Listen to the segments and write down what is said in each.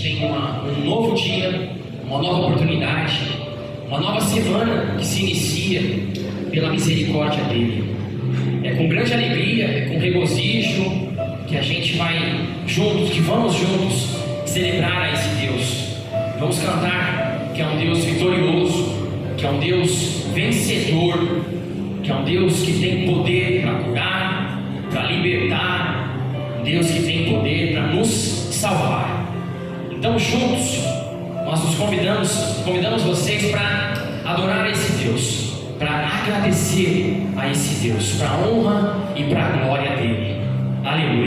tem um novo dia, uma nova oportunidade, uma nova semana que se inicia pela misericórdia dele. É com grande alegria, é com regozijo que a gente vai juntos, que vamos juntos celebrar a esse Deus. Vamos cantar que é um Deus vitorioso, que é um Deus vencedor, que é um Deus que tem poder para curar, para libertar, um Deus que tem poder para nos salvar. Então juntos nós nos convidamos vocês para adorar a esse Deus, para agradecer a esse Deus, para a honra e para a glória dele. Aleluia.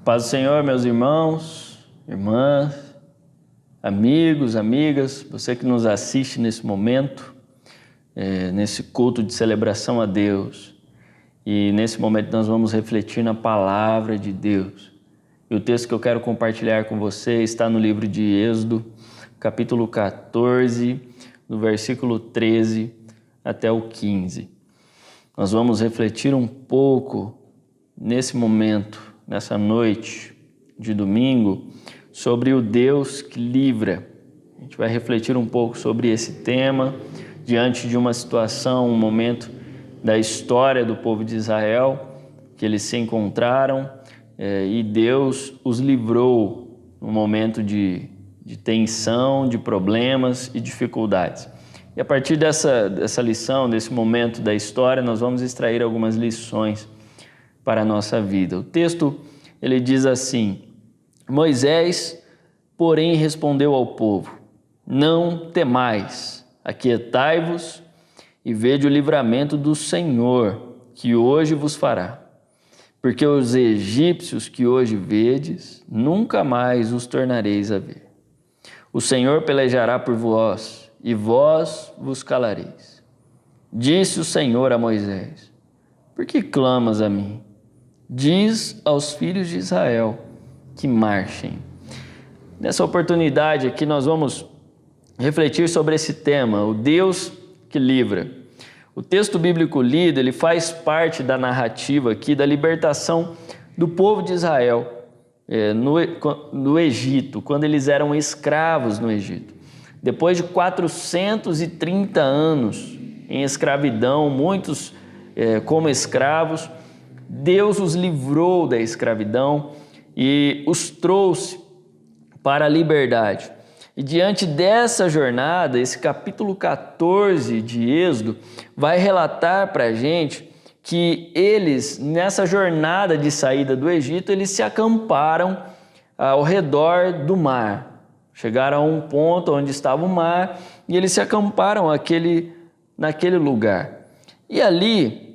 Paz do Senhor, meus irmãos, irmãs, amigos, amigas, você que nos assiste nesse momento, nesse culto de celebração a Deus. E nesse momento nós vamos refletir na palavra de Deus. E o texto que eu quero compartilhar com você está no livro de Êxodo, capítulo 14, do versículo 13 até o 15. Nós vamos refletir um pouco nesse momento, nessa noite de domingo, sobre o Deus que livra. A gente vai refletir um pouco sobre esse tema diante de uma situação, um momento da história do povo de Israel, que eles se encontraram e Deus os livrou num momento de tensão, de problemas e dificuldades. E a partir dessa lição, desse momento da história, nós vamos extrair algumas lições para a nossa vida. O texto, ele diz assim: Moisés, porém, respondeu ao povo: Não temais, aquietai-vos e vede o livramento do Senhor, que hoje vos fará. Porque os egípcios que hoje vedes, nunca mais os tornareis a ver. O Senhor pelejará por vós, e vós vos calareis. Disse o Senhor a Moisés: Por que clamas a mim? Diz aos filhos de Israel que marchem. Nessa oportunidade aqui nós vamos refletir sobre esse tema, o Deus que livra. O texto bíblico lido, ele faz parte da narrativa aqui da libertação do povo de Israel no Egito, quando eles eram escravos no Egito. Depois de 430 anos em escravidão, muitos como escravos, Deus os livrou da escravidão e os trouxe para a liberdade. E diante dessa jornada, esse capítulo 14 de Êxodo vai relatar para a gente que eles, nessa jornada de saída do Egito, eles se acamparam ao redor do mar. Chegaram a um ponto onde estava o mar e eles se acamparam naquele lugar. E ali,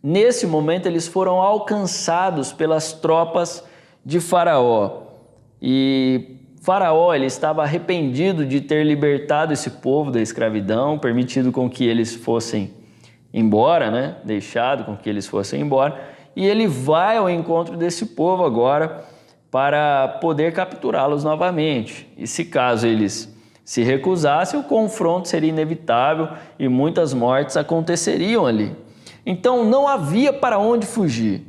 nesse momento, eles foram alcançados pelas tropas de Faraó. E Faraó, ele estava arrependido de ter libertado esse povo da escravidão, permitido com que eles fossem embora, deixado com que eles fossem embora. E ele vai ao encontro desse povo agora para poder capturá-los novamente. E se caso eles se recusassem, o confronto seria inevitável e muitas mortes aconteceriam ali. Então não havia para onde fugir.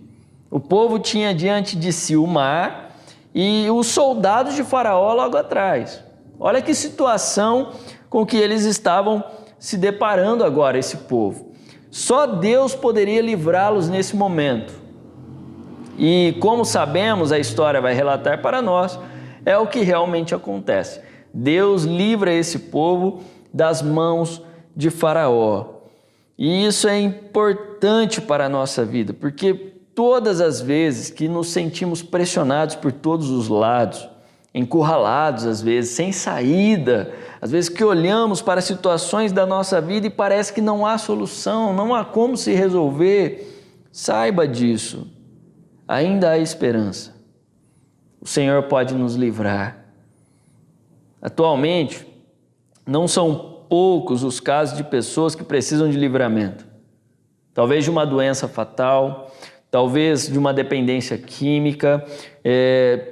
O povo tinha diante de si o mar e os soldados de Faraó logo atrás. Olha que situação com que eles estavam se deparando agora, esse povo. Só Deus poderia livrá-los nesse momento. E como sabemos, a história vai relatar para nós, é o que realmente acontece. Deus livra esse povo das mãos de Faraó. E isso é importante para a nossa vida, porque todas as vezes que nos sentimos pressionados por todos os lados, encurralados às vezes, sem saída, às vezes que olhamos para situações da nossa vida e parece que não há solução, não há como se resolver, saiba disso, ainda há esperança. O Senhor pode nos livrar. Atualmente, não são poucos os casos de pessoas que precisam de livramento. Talvez de uma doença fatal, talvez de uma dependência química,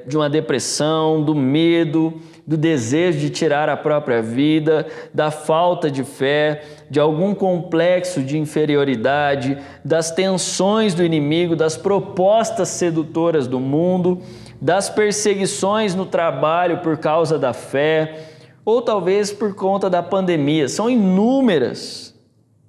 de uma depressão, do medo, do desejo de tirar a própria vida, da falta de fé, de algum complexo de inferioridade, das tensões do inimigo, das propostas sedutoras do mundo, das perseguições no trabalho por causa da fé, ou talvez por conta da pandemia. São inúmeras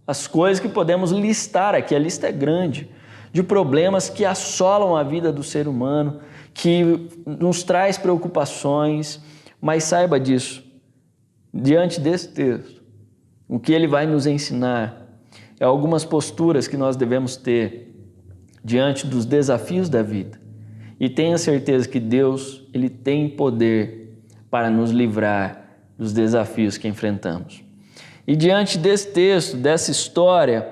as coisas que podemos listar aqui, a lista é grande, de problemas que assolam a vida do ser humano, que nos traz preocupações, mas saiba disso, diante desse texto, o que ele vai nos ensinar é algumas posturas que nós devemos ter diante dos desafios da vida. E tenha certeza que Deus, ele tem poder para nos livrar dos desafios que enfrentamos. E diante desse texto, dessa história,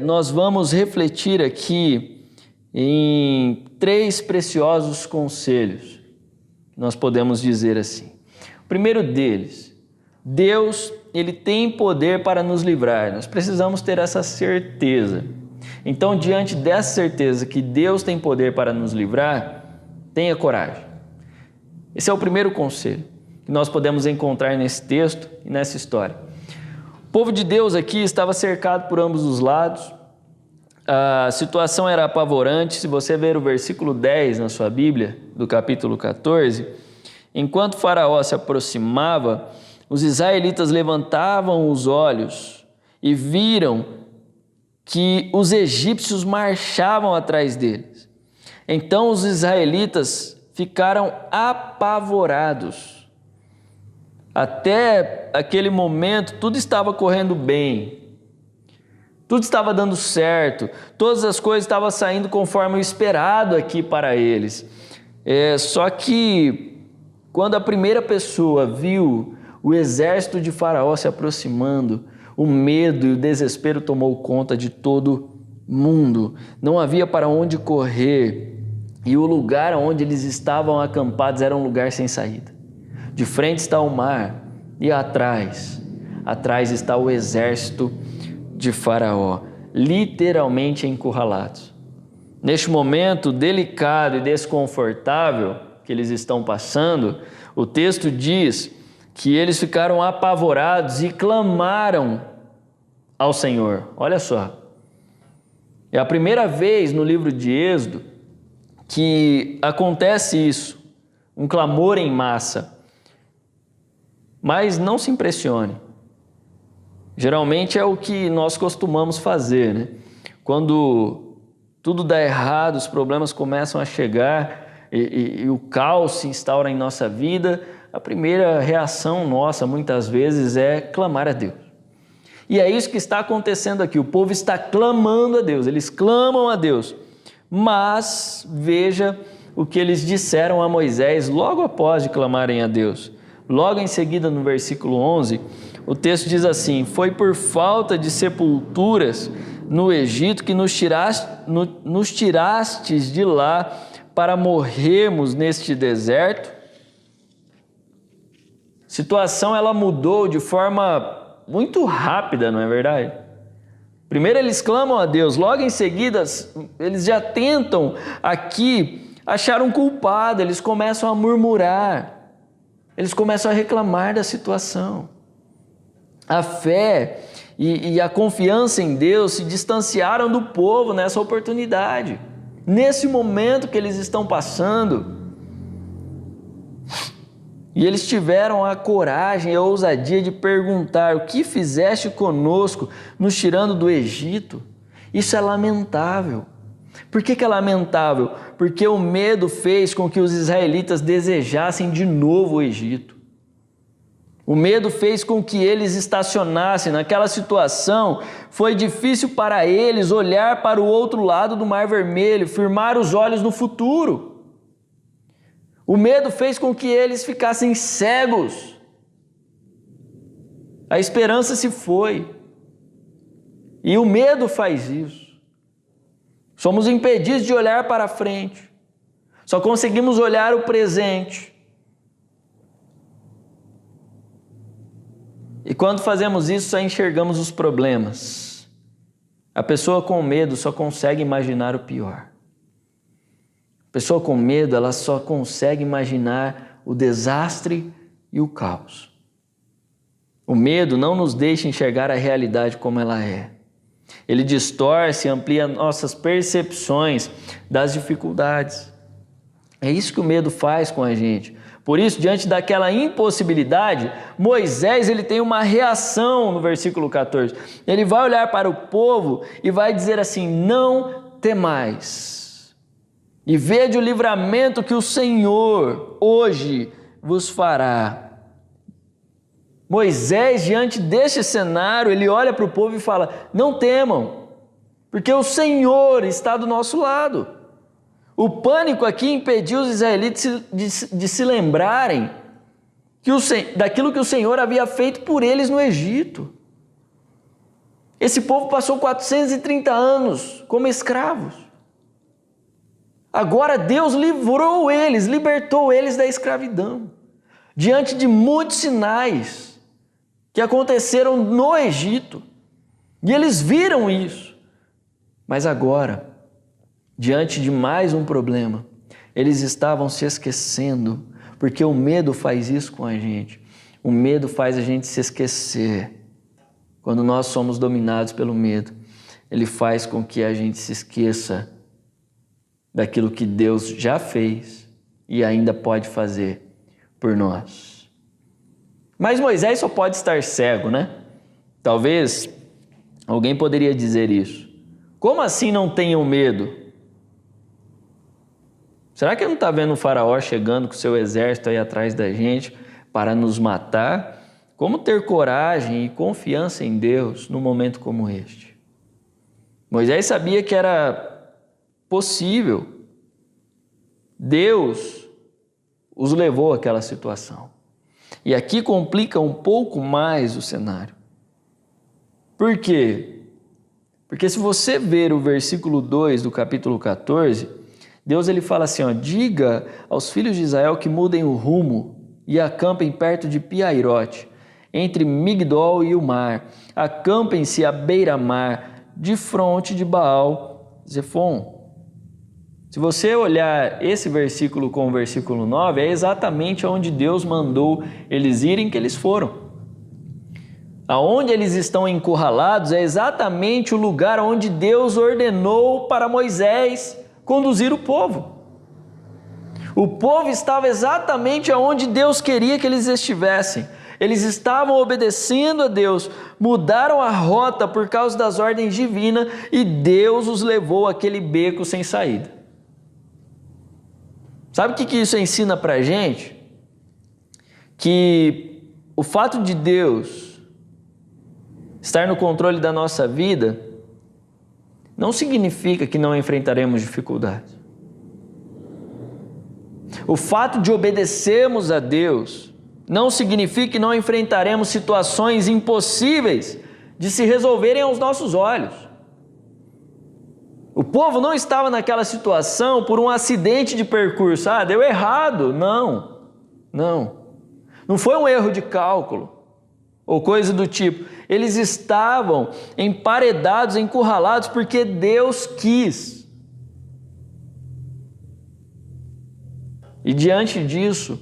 nós vamos refletir aqui em 3 preciosos conselhos, nós podemos dizer assim. O primeiro deles, Deus, Ele tem poder para nos livrar. Nós precisamos ter essa certeza. Então, diante dessa certeza que Deus tem poder para nos livrar, tenha coragem. Esse é o primeiro conselho que nós podemos encontrar nesse texto e nessa história. O povo de Deus aqui estava cercado por ambos os lados. A situação era apavorante. Se você ver o versículo 10 na sua Bíblia, do capítulo 14, enquanto Faraó se aproximava, os israelitas levantavam os olhos e viram que os egípcios marchavam atrás deles. Então os israelitas ficaram apavorados. Até aquele momento, tudo estava correndo bem, tudo estava dando certo, todas as coisas estavam saindo conforme o esperado aqui para eles. Só que quando a primeira pessoa viu o exército de Faraó se aproximando, o medo e o desespero tomou conta de todo mundo. Não havia para onde correr e o lugar onde eles estavam acampados era um lugar sem saída. De frente está o mar e atrás está o exército de Faraó, literalmente encurralados. Neste momento delicado e desconfortável que eles estão passando, o texto diz que eles ficaram apavorados e clamaram ao Senhor. Olha só, é a primeira vez no livro de Êxodo que acontece isso, um clamor em massa. Mas não se impressione, geralmente é o que nós costumamos fazer, né? Quando tudo dá errado, os problemas começam a chegar e o caos se instaura em nossa vida, a primeira reação nossa, muitas vezes, é clamar a Deus. E é isso que está acontecendo aqui. O povo está clamando a Deus, eles clamam a Deus. Mas veja o que eles disseram a Moisés logo após de clamarem a Deus. Logo em seguida, no versículo 11, o texto diz assim: foi por falta de sepulturas no Egito que nos tirastes de lá para morrermos neste deserto. A situação ela mudou de forma muito rápida, não é verdade? Primeiro eles clamam a Deus, logo em seguida eles já tentam aqui achar um culpado, eles começam a murmurar, eles começam a reclamar da situação. A fé e a confiança em Deus se distanciaram do povo nessa oportunidade, nesse momento que eles estão passando. E eles tiveram a coragem e a ousadia de perguntar: o que fizeste conosco, nos tirando do Egito? Isso é lamentável. Por que é lamentável? Porque o medo fez com que os israelitas desejassem de novo o Egito. O medo fez com que eles estacionassem naquela situação. Foi difícil para eles olhar para o outro lado do Mar Vermelho, firmar os olhos no futuro. O medo fez com que eles ficassem cegos. A esperança se foi. E o medo faz isso. Somos impedidos de olhar para frente. Só conseguimos olhar o presente. E quando fazemos isso, só enxergamos os problemas. A pessoa com medo só consegue imaginar o pior. A pessoa com medo, ela só consegue imaginar o desastre e o caos. O medo não nos deixa enxergar a realidade como ela é. Ele distorce e amplia nossas percepções das dificuldades. É isso que o medo faz com a gente. Por isso, diante daquela impossibilidade, Moisés ele tem uma reação no versículo 14. Ele vai olhar para o povo e vai dizer assim: não temais. E vede o livramento que o Senhor hoje vos fará. Moisés, diante deste cenário, ele olha para o povo e fala: não temam, porque o Senhor está do nosso lado. O pânico aqui impediu os israelitas de se lembrarem daquilo que o Senhor havia feito por eles no Egito. Esse povo passou 430 anos como escravos. Agora Deus livrou eles, libertou eles da escravidão, diante de muitos sinais que aconteceram no Egito. E eles viram isso. Mas agora, diante de mais um problema, eles estavam se esquecendo, porque o medo faz isso com a gente. O medo faz a gente se esquecer. Quando nós somos dominados pelo medo, ele faz com que a gente se esqueça daquilo que Deus já fez e ainda pode fazer por nós. Mas Moisés só pode estar cego, né? Talvez alguém poderia dizer isso. Como assim não tenham medo? Será que ele não está vendo o faraó chegando com seu exército aí atrás da gente para nos matar? Como ter coragem e confiança em Deus num momento como este? Moisés sabia que era possível. Deus os levou àquela situação. E aqui complica um pouco mais o cenário. Por quê? Porque se você ver o versículo 2 do capítulo 14, Deus ele fala assim, diga aos filhos de Israel que mudem o rumo e acampem perto de Piairote, entre Migdol e o mar. Acampem-se à beira-mar, de fronte de Baal-Zefon. Se você olhar esse versículo com o versículo 9, é exatamente onde Deus mandou eles irem que eles foram. Aonde eles estão encurralados é exatamente o lugar onde Deus ordenou para Moisés conduzir o povo. O povo estava exatamente aonde Deus queria que eles estivessem. Eles estavam obedecendo a Deus, mudaram a rota por causa das ordens divinas e Deus os levou àquele beco sem saída. Sabe o que isso ensina para a gente? Que o fato de Deus estar no controle da nossa vida não significa que não enfrentaremos dificuldades. O fato de obedecermos a Deus não significa que não enfrentaremos situações impossíveis de se resolverem aos nossos olhos. O povo não estava naquela situação por um acidente de percurso. Deu errado. Não. Não foi um erro de cálculo ou coisa do tipo. Eles estavam emparedados, encurralados porque Deus quis. E diante disso,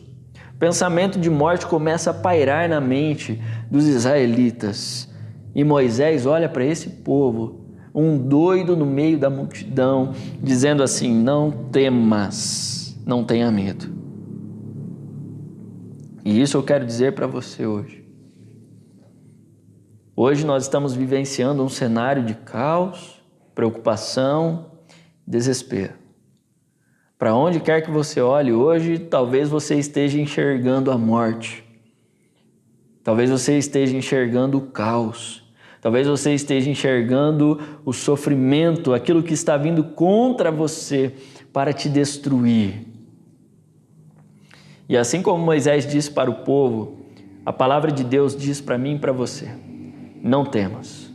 o pensamento de morte começa a pairar na mente dos israelitas. E Moisés olha para esse povo, um doido no meio da multidão, dizendo assim: não temas, não tenha medo. E isso eu quero dizer para você hoje. Hoje nós estamos vivenciando um cenário de caos, preocupação, desespero. Para onde quer que você olhe hoje, talvez você esteja enxergando a morte. Talvez você esteja enxergando o caos. Talvez você esteja enxergando o sofrimento, aquilo que está vindo contra você para te destruir. E assim como Moisés disse para o povo, a palavra de Deus diz para mim e para você: não temas.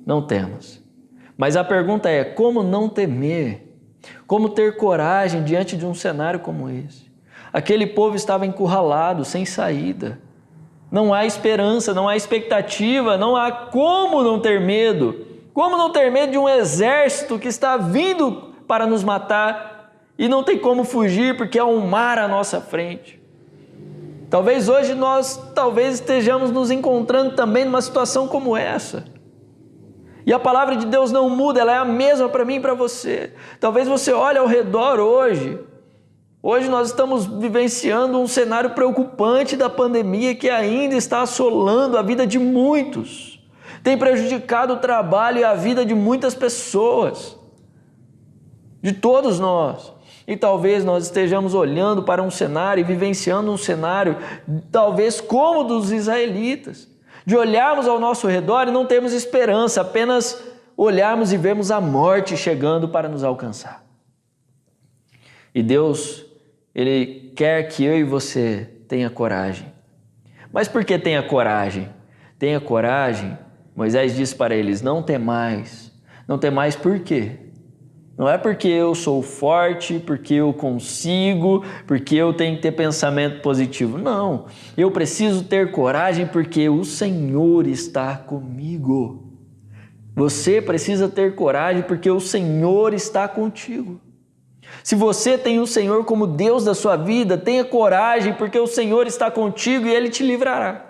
Não temas. Mas a pergunta é: como não temer? Como ter coragem diante de um cenário como esse? Aquele povo estava encurralado, sem saída. Não há esperança, não há expectativa, não há como não ter medo. Como não ter medo de um exército que está vindo para nos matar e não tem como fugir porque há um mar à nossa frente? Talvez hoje nós estejamos nos encontrando também numa situação como essa. E a palavra de Deus não muda, ela é a mesma para mim e para você. Talvez você olhe ao redor hoje. Hoje nós estamos vivenciando um cenário preocupante da pandemia que ainda está assolando a vida de muitos. Tem prejudicado o trabalho e a vida de muitas pessoas. De todos nós. E talvez nós estejamos olhando para um cenário e vivenciando um cenário talvez como o dos israelitas. De olharmos ao nosso redor e não termos esperança, apenas olharmos e vermos a morte chegando para nos alcançar. E Deus, Ele quer que eu e você tenha coragem. Mas por que tenha coragem? Tenha coragem, Moisés disse para eles: não temais. Não temais por quê? Não é porque eu sou forte, porque eu consigo, porque eu tenho que ter pensamento positivo. Não, eu preciso ter coragem porque o Senhor está comigo. Você precisa ter coragem porque o Senhor está contigo. Se você tem o Senhor como Deus da sua vida, tenha coragem porque o Senhor está contigo e Ele te livrará.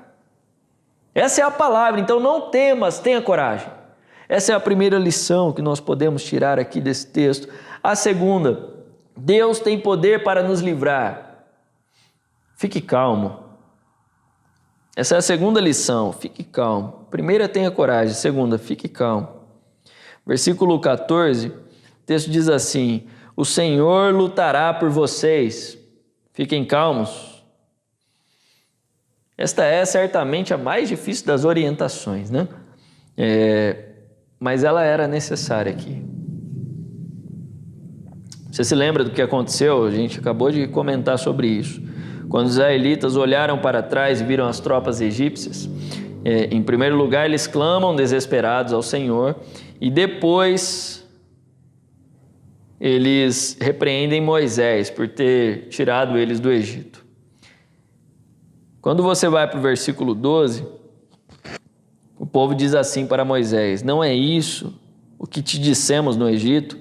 Essa é a palavra, então não temas, tenha coragem. Essa é a primeira lição que nós podemos tirar aqui desse texto. A segunda, Deus tem poder para nos livrar. Fique calmo. Essa é a segunda lição, fique calmo. Primeira, tenha coragem. Segunda, fique calmo. Versículo 14, o texto diz assim: o Senhor lutará por vocês. Fiquem calmos. Esta é certamente a mais difícil das orientações, né? Mas ela era necessária aqui. Você se lembra do que aconteceu? A gente acabou de comentar sobre isso. Quando os israelitas olharam para trás e viram as tropas egípcias, em primeiro lugar eles clamam desesperados ao Senhor e depois eles repreendem Moisés por ter tirado eles do Egito. Quando você vai para o versículo 12, o povo diz assim para Moisés: não é isso o que te dissemos no Egito?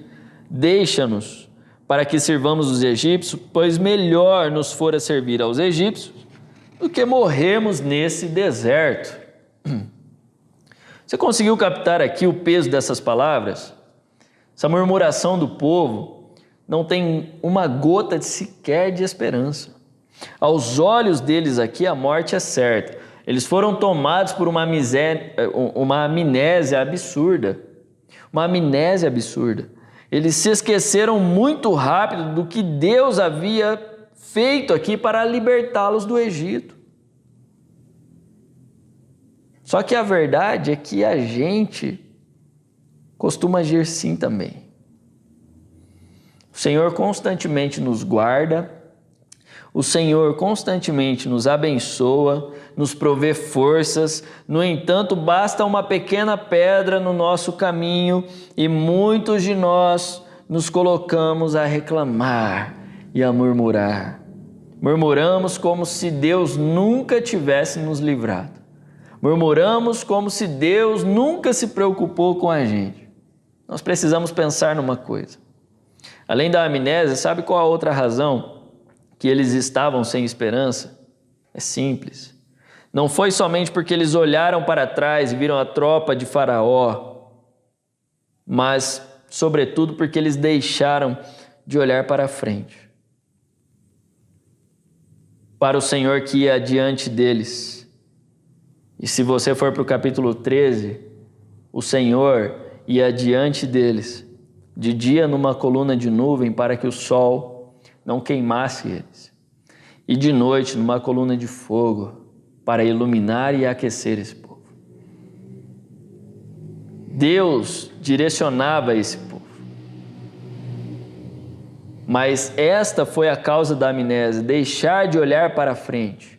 Deixa-nos para que sirvamos os egípcios, pois melhor nos fora servir aos egípcios do que morrermos nesse deserto. Você conseguiu captar aqui o peso dessas palavras? Essa murmuração do povo não tem uma gota sequer de esperança. Aos olhos deles aqui a morte é certa. Eles foram tomados por uma amnésia absurda. Uma amnésia absurda. Eles se esqueceram muito rápido do que Deus havia feito aqui para libertá-los do Egito. Só que a verdade é que a gente costuma agir assim também. O Senhor constantemente nos guarda, o Senhor constantemente nos abençoa, nos provê forças. No entanto, basta uma pequena pedra no nosso caminho e muitos de nós nos colocamos a reclamar e a murmurar. Murmuramos como se Deus nunca tivesse nos livrado. Murmuramos como se Deus nunca se preocupou com a gente. Nós precisamos pensar numa coisa. Além da amnésia, sabe qual a outra razão que eles estavam sem esperança? É simples. Não foi somente porque eles olharam para trás e viram a tropa de Faraó, mas, sobretudo, porque eles deixaram de olhar para frente, para o Senhor que ia adiante deles. E se você for para o capítulo 13, o Senhor ia adiante deles, de dia numa coluna de nuvem para que o sol não queimasse eles, e de noite numa coluna de fogo para iluminar e aquecer esse povo. Deus direcionava esse povo. Mas esta foi a causa da amnésia, deixar de olhar para frente,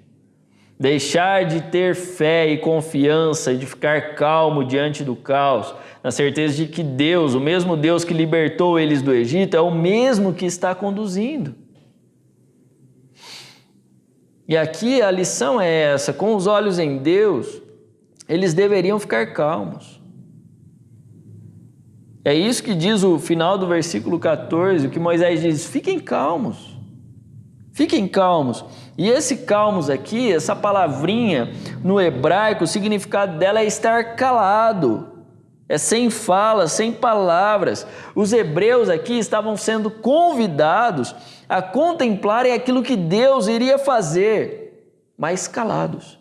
deixar de ter fé e confiança e de ficar calmo diante do caos, na certeza de que Deus, o mesmo Deus que libertou eles do Egito, é o mesmo que está conduzindo. E aqui a lição é essa: com os olhos em Deus, eles deveriam ficar calmos. É isso que diz o final do versículo 14, o que Moisés diz: fiquem calmos, fiquem calmos. E esse calmos aqui, essa palavrinha no hebraico, o significado dela é estar calado, é sem fala, sem palavras. Os hebreus aqui estavam sendo convidados a contemplarem aquilo que Deus iria fazer, mas calados.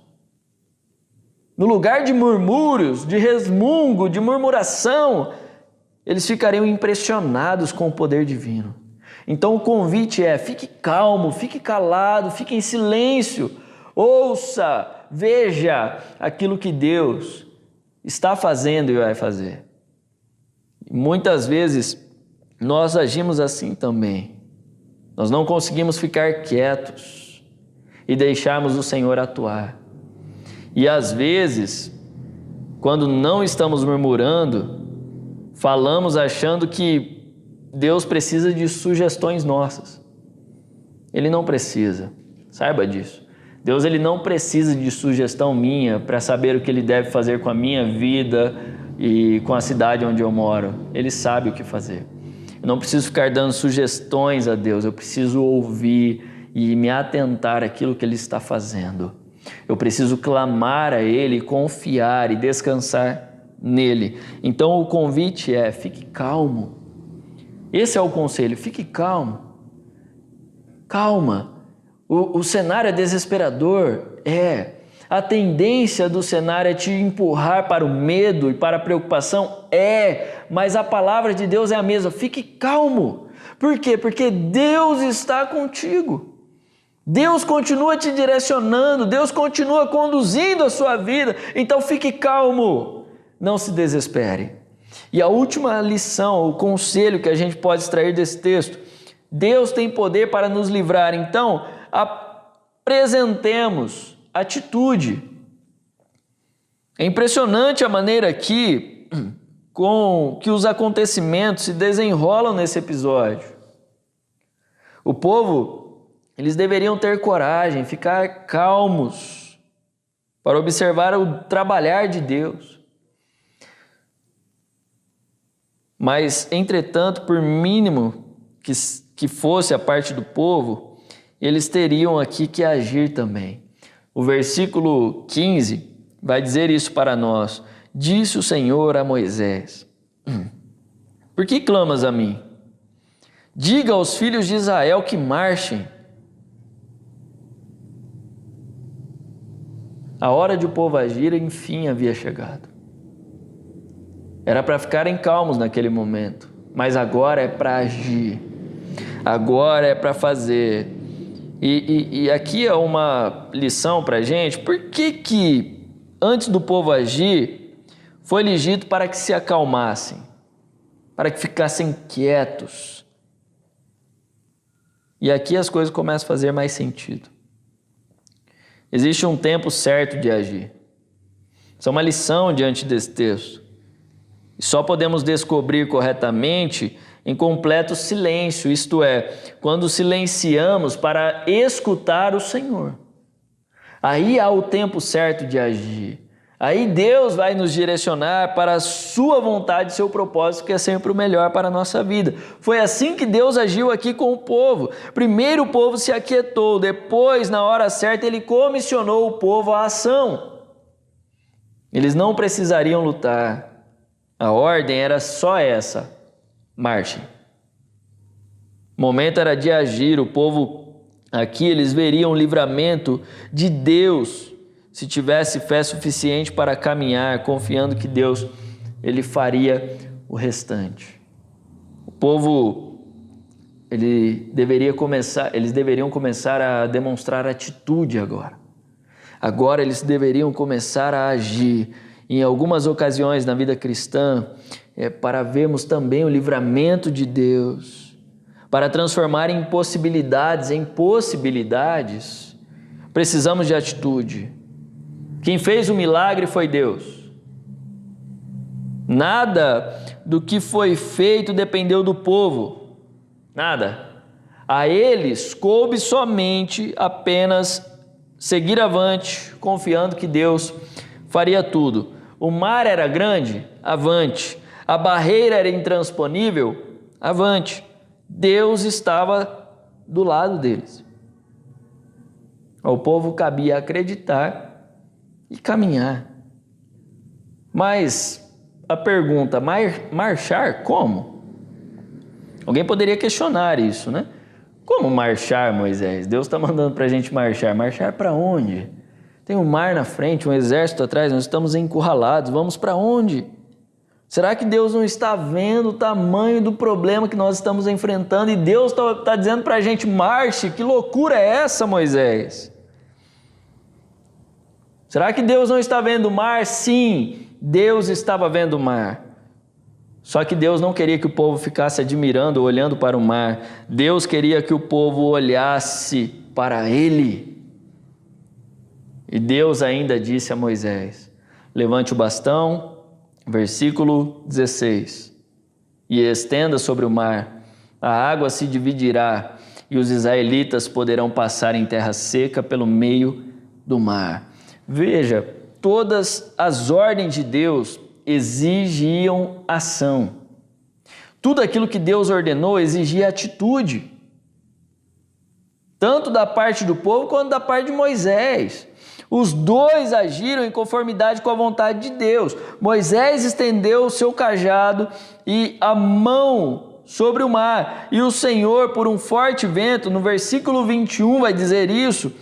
No lugar de murmúrios, de resmungo, de murmuração, eles ficariam impressionados com o poder divino. Então o convite é: fique calmo, fique calado, fique em silêncio, ouça, veja aquilo que Deus está fazendo e vai fazer. E muitas vezes nós agimos assim também. Nós não conseguimos ficar quietos e deixarmos o Senhor atuar. E às vezes, quando não estamos murmurando, falamos achando que Deus precisa de sugestões nossas. Ele não precisa, saiba disso. Deus ele não precisa de sugestão minha para saber o que Ele deve fazer com a minha vida e com a cidade onde eu moro. Ele sabe o que fazer. Eu não preciso ficar dando sugestões a Deus, eu preciso ouvir e me atentar àquilo que Ele está fazendo. Eu preciso clamar a Ele, confiar e descansar nele. Então o convite é: fique calmo. Esse é o conselho, fique calmo. Calma. O cenário é desesperador, A tendência do cenário é te empurrar para o medo e para a preocupação, mas a palavra de Deus é a mesma. Fique calmo. Por quê? Porque Deus está contigo. Deus continua te direcionando, Deus continua conduzindo a sua vida. Então fique calmo, não se desespere. E a última lição, o conselho que a gente pode extrair desse texto: Deus tem poder para nos livrar. Então, apresentemos atitude. É impressionante a maneira aqui com que os acontecimentos se desenrolam nesse episódio. O povo, eles deveriam ter coragem, ficar calmos para observar o trabalhar de Deus. Mas, entretanto, por mínimo que fosse a parte do povo, eles teriam aqui que agir também. O versículo 15 vai dizer isso para nós. Disse o Senhor a Moisés: por que clamas a mim? Diga aos filhos de Israel que marchem. A hora de o povo agir, enfim, havia chegado. Era para ficarem calmos naquele momento, mas agora é para agir. Agora é para fazer. E aqui é uma lição para a gente. Por que antes do povo agir, foi-lhes dito para que se acalmassem, para que ficassem quietos? E aqui as coisas começam a fazer mais sentido. Existe um tempo certo de agir. Isso é uma lição diante desse texto. E só podemos descobrir corretamente em completo silêncio, isto é, quando silenciamos para escutar o Senhor. Aí há o tempo certo de agir. Aí Deus vai nos direcionar para a sua vontade e seu propósito, que é sempre o melhor para a nossa vida. Foi assim que Deus agiu aqui com o povo. Primeiro o povo se aquietou, depois, na hora certa, Ele comissionou o povo à ação. Eles não precisariam lutar. A ordem era só essa: marchem. O momento era de agir. O povo aqui, eles veriam o livramento de Deus se tivesse fé suficiente para caminhar, confiando que Deus, Ele faria o restante. O povo, eles deveriam começar a demonstrar atitude agora. Agora eles deveriam começar a agir. Em algumas ocasiões na vida cristã, para vermos também o livramento de Deus, para transformar impossibilidades em possibilidades, precisamos de atitude. Quem fez o milagre foi Deus. Nada do que foi feito dependeu do povo. Nada. A eles coube somente apenas seguir avante, confiando que Deus faria tudo. O mar era grande? Avante. A barreira era intransponível? Avante. Deus estava do lado deles. Ao povo cabia acreditar e caminhar. Mas a pergunta, marchar como? Alguém poderia questionar isso, né? Como marchar, Moisés? Deus está mandando para a gente marchar. Marchar para onde? Tem um mar na frente, um exército atrás, nós estamos encurralados, vamos para onde? Será que Deus não está vendo o tamanho do problema que nós estamos enfrentando e Deus está dizendo para a gente: marche? Que loucura é essa, Moisés? Será que Deus não está vendo o mar? Sim, Deus estava vendo o mar. Só que Deus não queria que o povo ficasse admirando, olhando para o mar. Deus queria que o povo olhasse para Ele. E Deus ainda disse a Moisés: levante o bastão, versículo 16, e estenda sobre o mar, a água se dividirá e os israelitas poderão passar em terra seca pelo meio do mar. Veja, todas as ordens de Deus exigiam ação. Tudo aquilo que Deus ordenou exigia atitude, tanto da parte do povo quanto da parte de Moisés. Os dois agiram em conformidade com a vontade de Deus. Moisés estendeu o seu cajado e a mão sobre o mar, e o Senhor, por um forte vento, no versículo 21 vai dizer isso,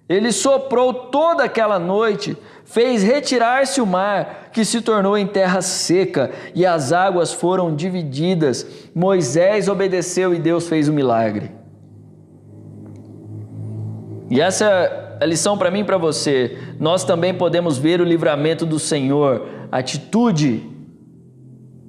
ele soprou toda aquela noite, fez retirar-se o mar, que se tornou em terra seca, e as águas foram divididas. Moisés obedeceu e Deus fez o milagre. E essa é a lição para mim e para você. Nós também podemos ver o livramento do Senhor. Atitude.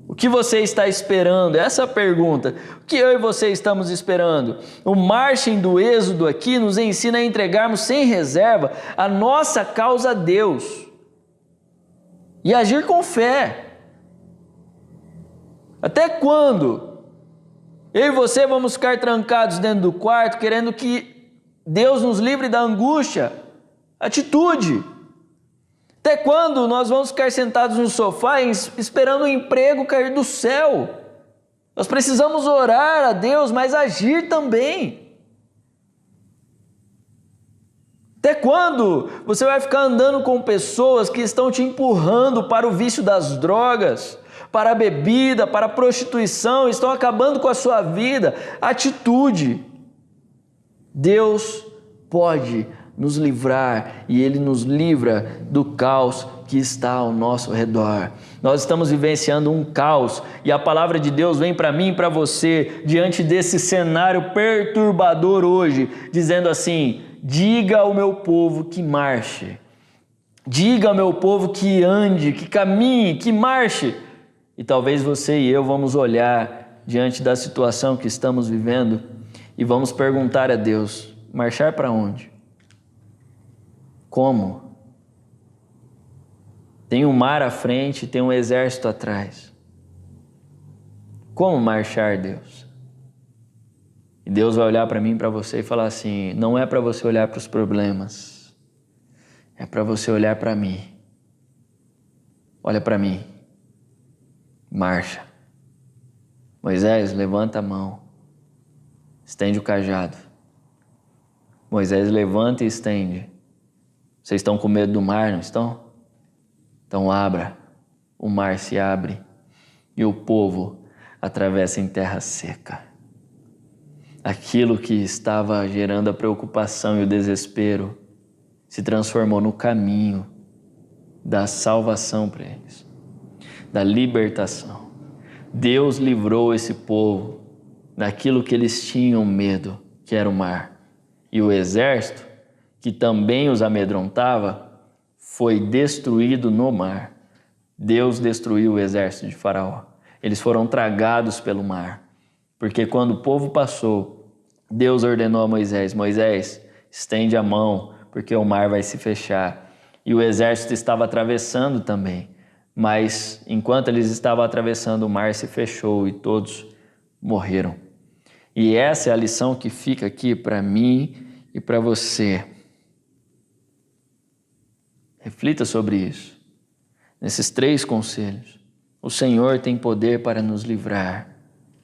O que você está esperando? Essa é a pergunta. O que eu e você estamos esperando? O margem do Êxodo aqui nos ensina a entregarmos sem reserva a nossa causa a Deus e agir com fé. Até quando eu e você vamos ficar trancados dentro do quarto querendo que Deus nos livre da angústia? Atitude. Até quando nós vamos ficar sentados no sofá esperando o emprego cair do céu? Nós precisamos orar a Deus, mas agir também. Até quando você vai ficar andando com pessoas que estão te empurrando para o vício das drogas, para a bebida, para a prostituição, estão acabando com a sua vida? Atitude. Deus pode nos livrar e Ele nos livra do caos que está ao nosso redor. Nós estamos vivenciando um caos e a palavra de Deus vem para mim e para você diante desse cenário perturbador hoje, dizendo assim: diga ao meu povo que marche, diga ao meu povo que ande, que caminhe, que marche. E talvez você e eu vamos olhar diante da situação que estamos vivendo e vamos perguntar a Deus: marchar para onde? Como? Tem um mar à frente, tem um exército atrás. Como marchar, Deus? E Deus vai olhar para mim e para você e falar assim: não é para você olhar para os problemas, é para você olhar para mim. Olha para mim. Marcha. Moisés, levanta a mão. Estende o cajado. Moisés levanta e estende. Vocês estão com medo do mar, não estão? Então abra. O mar se abre e o povo atravessa em terra seca. Aquilo que estava gerando a preocupação e o desespero se transformou no caminho da salvação para eles, da libertação. Deus livrou esse povo daquilo que eles tinham medo, que era o mar. E o exército, que também os amedrontava, foi destruído no mar. Deus destruiu o exército de Faraó. Eles foram tragados pelo mar. Porque quando o povo passou, Deus ordenou a Moisés: Moisés, estende a mão, porque o mar vai se fechar. E o exército estava atravessando também. Mas enquanto eles estavam atravessando, o mar se fechou e todos morreram. E essa é a lição que fica aqui para mim e para você. Reflita sobre isso. Nesses 3 conselhos. O Senhor tem poder para nos livrar.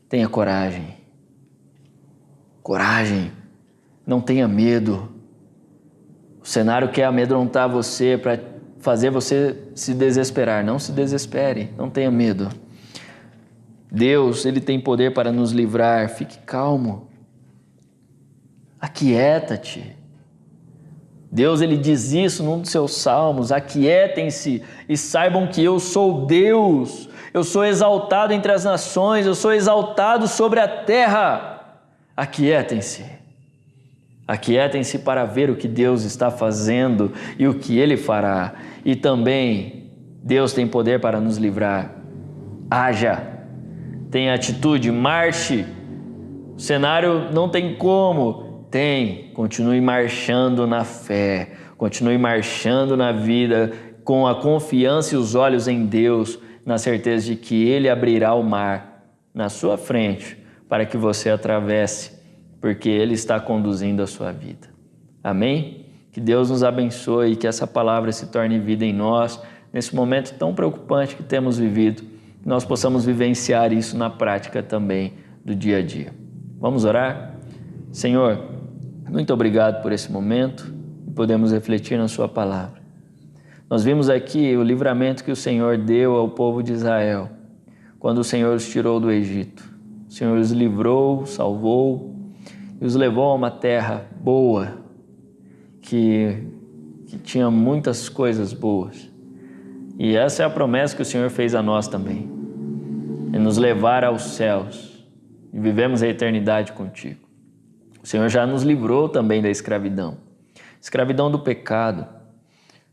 Tenha coragem. Coragem. Não tenha medo. O cenário quer amedrontar você para fazer você se desesperar. Não se desespere. Não tenha medo. Deus, Ele tem poder para nos livrar. Fique calmo. Aquieta-te. Deus, Ele diz isso num dos seus salmos: aquietem-se e saibam que eu sou Deus. Eu sou exaltado entre as nações, eu sou exaltado sobre a terra. Aquietem-se. Aquietem-se para ver o que Deus está fazendo e o que Ele fará. E também, Deus tem poder para nos livrar. Haja. Tenha atitude, marche. O cenário não tem como. Tem. Continue marchando na fé. Continue marchando na vida com a confiança e os olhos em Deus, na certeza de que Ele abrirá o mar na sua frente para que você atravesse, porque Ele está conduzindo a sua vida. Amém? Que Deus nos abençoe e que essa palavra se torne vida em nós, nesse momento tão preocupante que temos vivido, que nós possamos vivenciar isso na prática também do dia a dia. Vamos orar? Senhor, muito obrigado por esse momento e podemos refletir na sua palavra. Nós vimos aqui o livramento que o Senhor deu ao povo de Israel, quando o Senhor os tirou do Egito. O Senhor os livrou, salvou e os levou a uma terra boa, que tinha muitas coisas boas. E essa é a promessa que o Senhor fez a nós também, é nos levar aos céus e vivemos a eternidade contigo. O Senhor já nos livrou também da escravidão do pecado,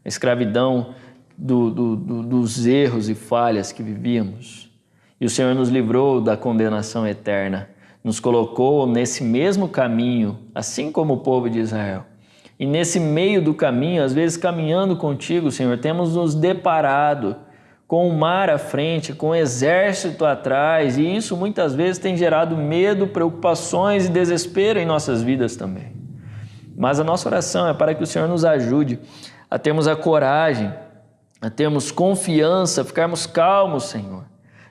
a escravidão dos erros e falhas que vivíamos. E o Senhor nos livrou da condenação eterna, nos colocou nesse mesmo caminho, assim como o povo de Israel. E nesse meio do caminho, às vezes caminhando contigo, Senhor, temos nos deparado com o mar à frente, com o exército atrás, e isso muitas vezes tem gerado medo, preocupações e desespero em nossas vidas também. Mas a nossa oração é para que o Senhor nos ajude a termos a coragem, a termos confiança, ficarmos calmos, Senhor,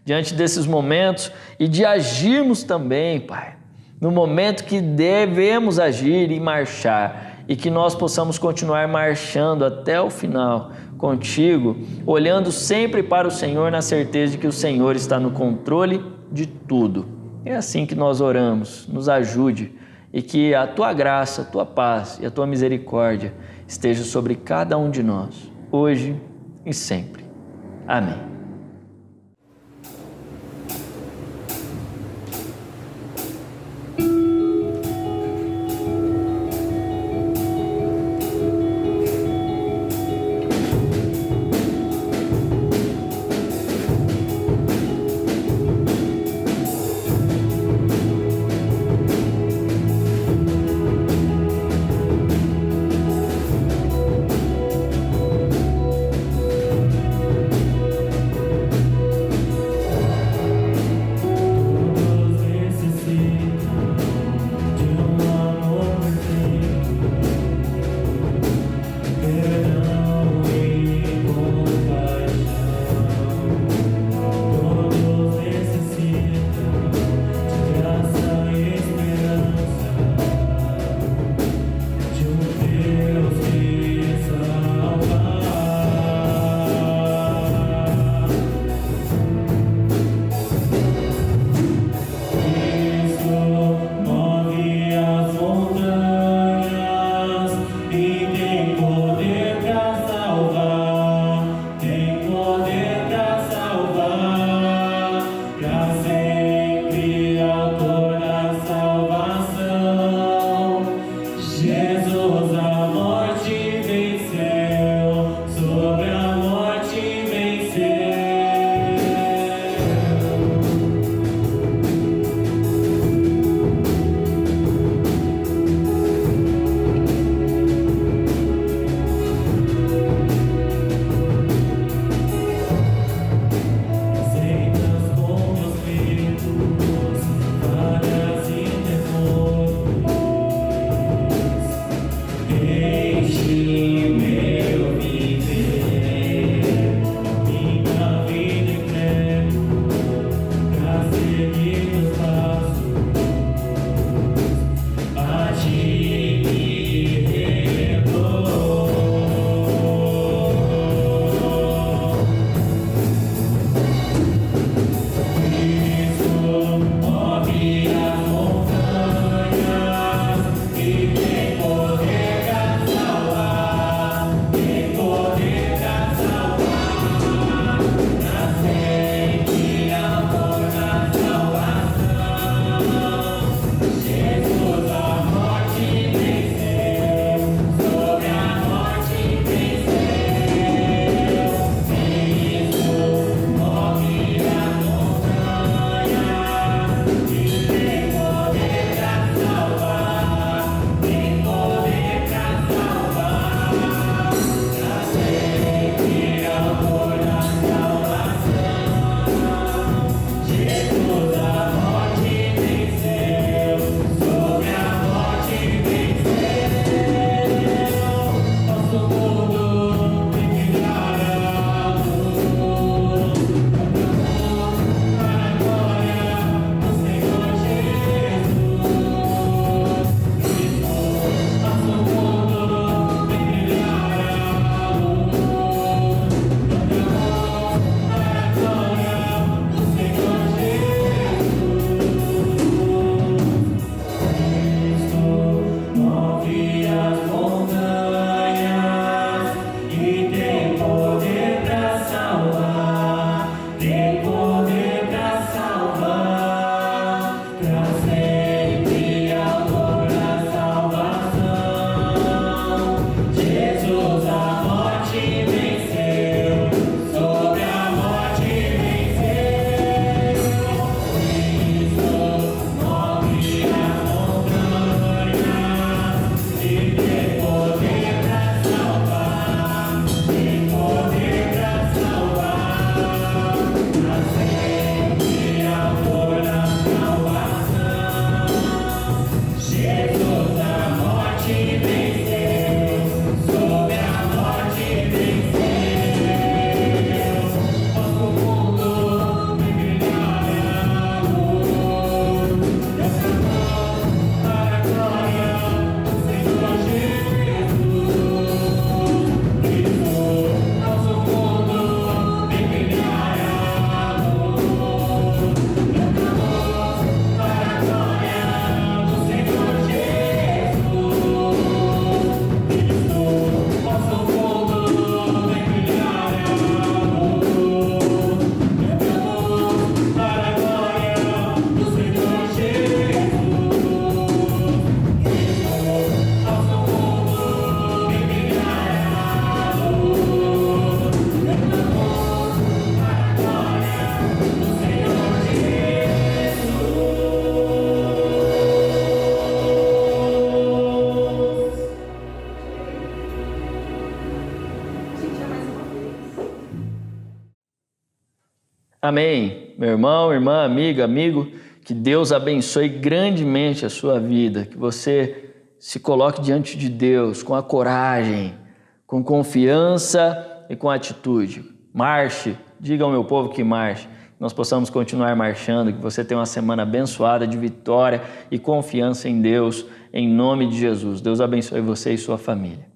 diante desses momentos e de agirmos também, Pai, no momento que devemos agir e marchar, e que nós possamos continuar marchando até o final contigo, olhando sempre para o Senhor na certeza de que o Senhor está no controle de tudo. É assim que nós oramos, nos ajude e que a Tua graça, a Tua paz e a Tua misericórdia esteja sobre cada um de nós, hoje e sempre. Amém. Amém. Meu irmão, irmã, amiga, amigo, que Deus abençoe grandemente a sua vida, que você se coloque diante de Deus com a coragem, com confiança e com atitude. Marche, diga ao meu povo que marche, nós possamos continuar marchando, que você tenha uma semana abençoada de vitória e confiança em Deus, em nome de Jesus. Deus abençoe você e sua família.